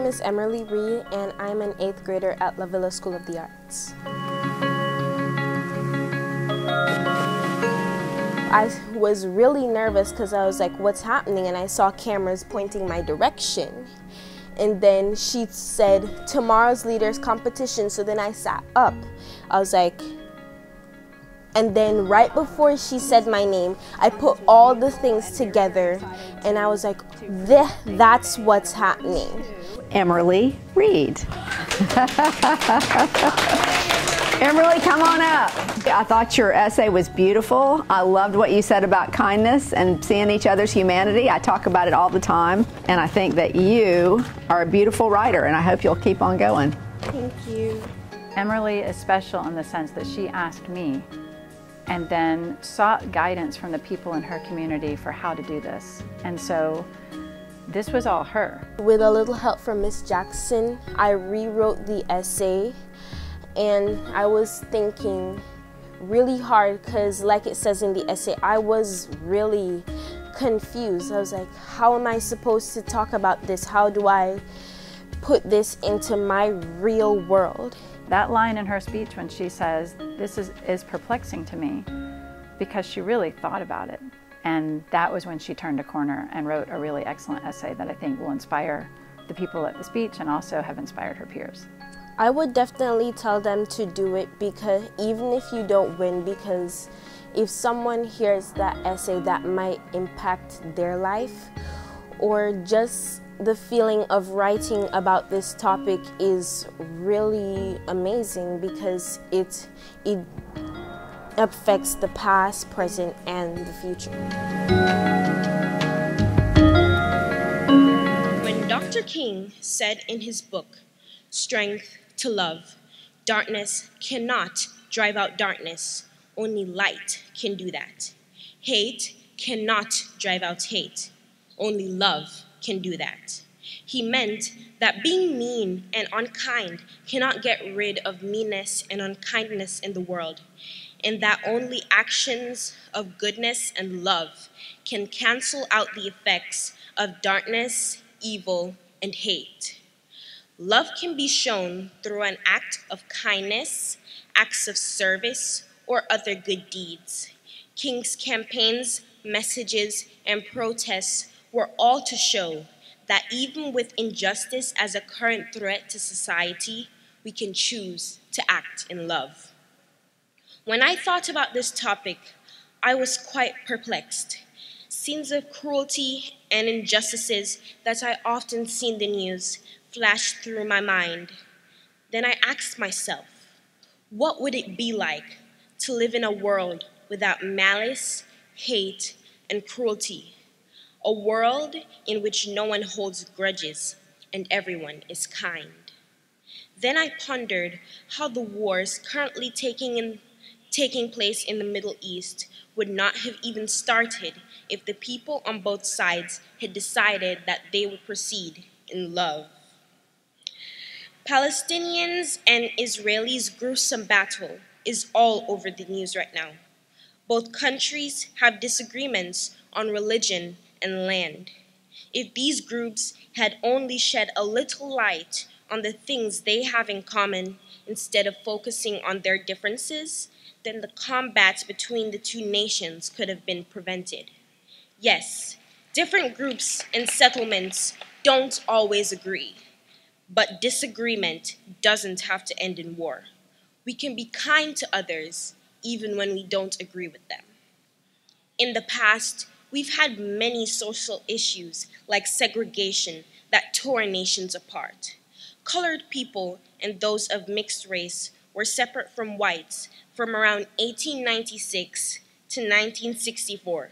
name is Emerly Reid, and I'm an 8th grader at Lavilla School of the Arts. I was really nervous because I was like, what's happening? And I saw cameras pointing my direction. And then she said, tomorrow's leaders competition. So then I sat up. I was like, and then right before she said my name, I put all the things together and I was like, that's what's happening. Emerly Reid. Emerly, come on up. I thought your essay was beautiful. I loved what you said about kindness and seeing each other's humanity. I talk about it all the time, and I think that you are a beautiful writer, and I hope you'll keep on going. Thank you. Emerly is special in the sense that she asked me and then sought guidance from the people in her community for how to do this. And so this was all her. With a little help from Miss Jackson, I rewrote the essay, and I was thinking really hard because, like it says in the essay, I was really confused. I was like, how am I supposed to talk about this? How do I put this into my real world? That line in her speech when she says, this is perplexing to me, because she really thought about it. And that was when she turned a corner and wrote a really excellent essay that I think will inspire the people at the speech and also have inspired her peers. I would definitely tell them to do it, because even if you don't win, because if someone hears that essay, that might impact their life, or just the feeling of writing about this topic is really amazing because it affects the past, present, and the future. When Dr. King said in his book, Strength to Love, darkness cannot drive out darkness, only light can do that. Hate cannot drive out hate, only love can do that. He meant that being mean and unkind cannot get rid of meanness and unkindness in the world, and that only actions of goodness and love can cancel out the effects of darkness, evil, and hate. Love can be shown through an act of kindness, acts of service, or other good deeds. King's campaigns, messages, and protests were all to show that even with injustice as a current threat to society, we can choose to act in love. When I thought about this topic, I was quite perplexed. Scenes of cruelty and injustices that I often see in the news flashed through my mind. Then I asked myself, what would it be like to live in a world without malice, hate, and cruelty? A world in which no one holds grudges and everyone is kind. Then I pondered how the wars currently taking place in the Middle East would not have even started if the people on both sides had decided that they would proceed in love. Palestinians and Israelis' gruesome battle is all over the news right now. Both countries have disagreements on religion and land. If these groups had only shed a little light on the things they have in common instead of focusing on their differences, then the combats between the two nations could have been prevented. Yes, different groups and settlements don't always agree, but disagreement doesn't have to end in war. We can be kind to others even when we don't agree with them. In the past, we've had many social issues like segregation that tore nations apart. Colored people and those of mixed race were separate from whites from around 1896 to 1964,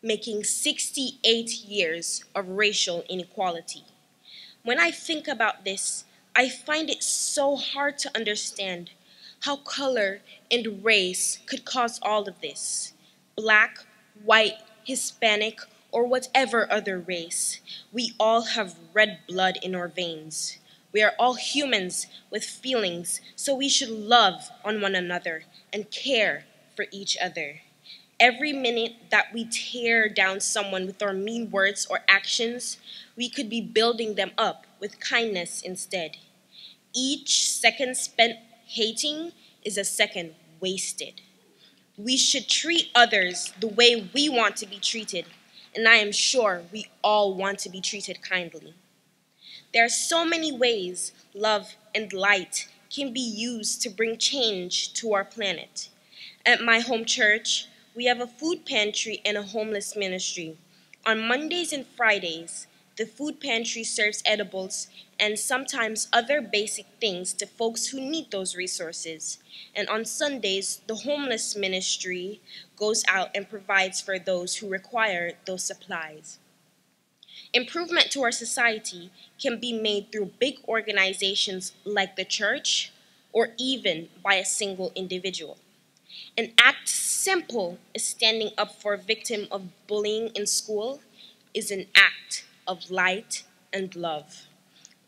making 68 years of racial inequality. When I think about this, I find it so hard to understand how color and race could cause all of this. Black, white, Hispanic, or whatever other race, we all have red blood in our veins. We are all humans with feelings, so we should love on one another and care for each other. Every minute that we tear down someone with our mean words or actions, we could be building them up with kindness instead. Each second spent hating is a second wasted. We should treat others the way we want to be treated, and I am sure we all want to be treated kindly. There are so many ways love and light can be used to bring change to our planet. At my home church, we have a food pantry and a homeless ministry. On Mondays and Fridays, the food pantry serves edibles and sometimes other basic things to folks who need those resources. And on Sundays, the homeless ministry goes out and provides for those who require those supplies. Improvement to our society can be made through big organizations like the church or even by a single individual. An act simple as standing up for a victim of bullying in school is an act of light and love.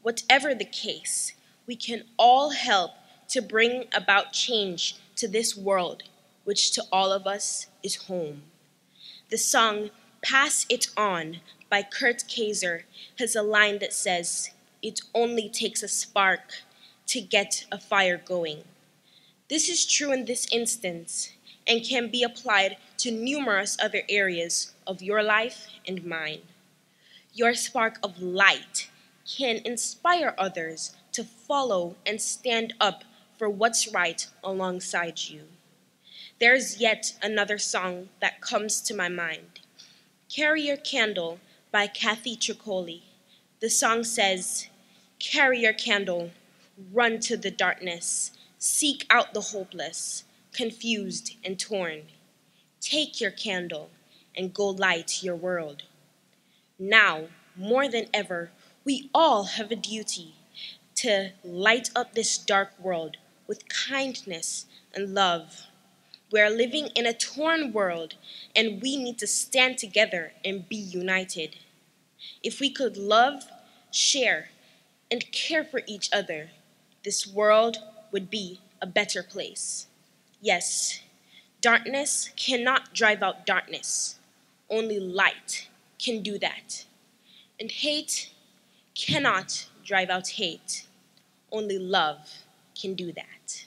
Whatever the case, we can all help to bring about change to this world, which to all of us is home. The song Pass It On by Kurt Kaiser has a line that says, "It only takes a spark to get a fire going." This is true in this instance and can be applied to numerous other areas of your life and mine. Your spark of light can inspire others to follow and stand up for what's right alongside you. There's yet another song that comes to my mind. Carry Your Candle by Kathy Tricoli. The song says, "Carry your candle, run to the darkness, seek out the hopeless, confused and torn. Take your candle and go light your world." Now, more than ever, we all have a duty to light up this dark world with kindness and love. We are living in a torn world, and we need to stand together and be united. If we could love, share, and care for each other, this world would be a better place. Yes, darkness cannot drive out darkness. Only light can do that. And hate cannot drive out hate. Only love can do that.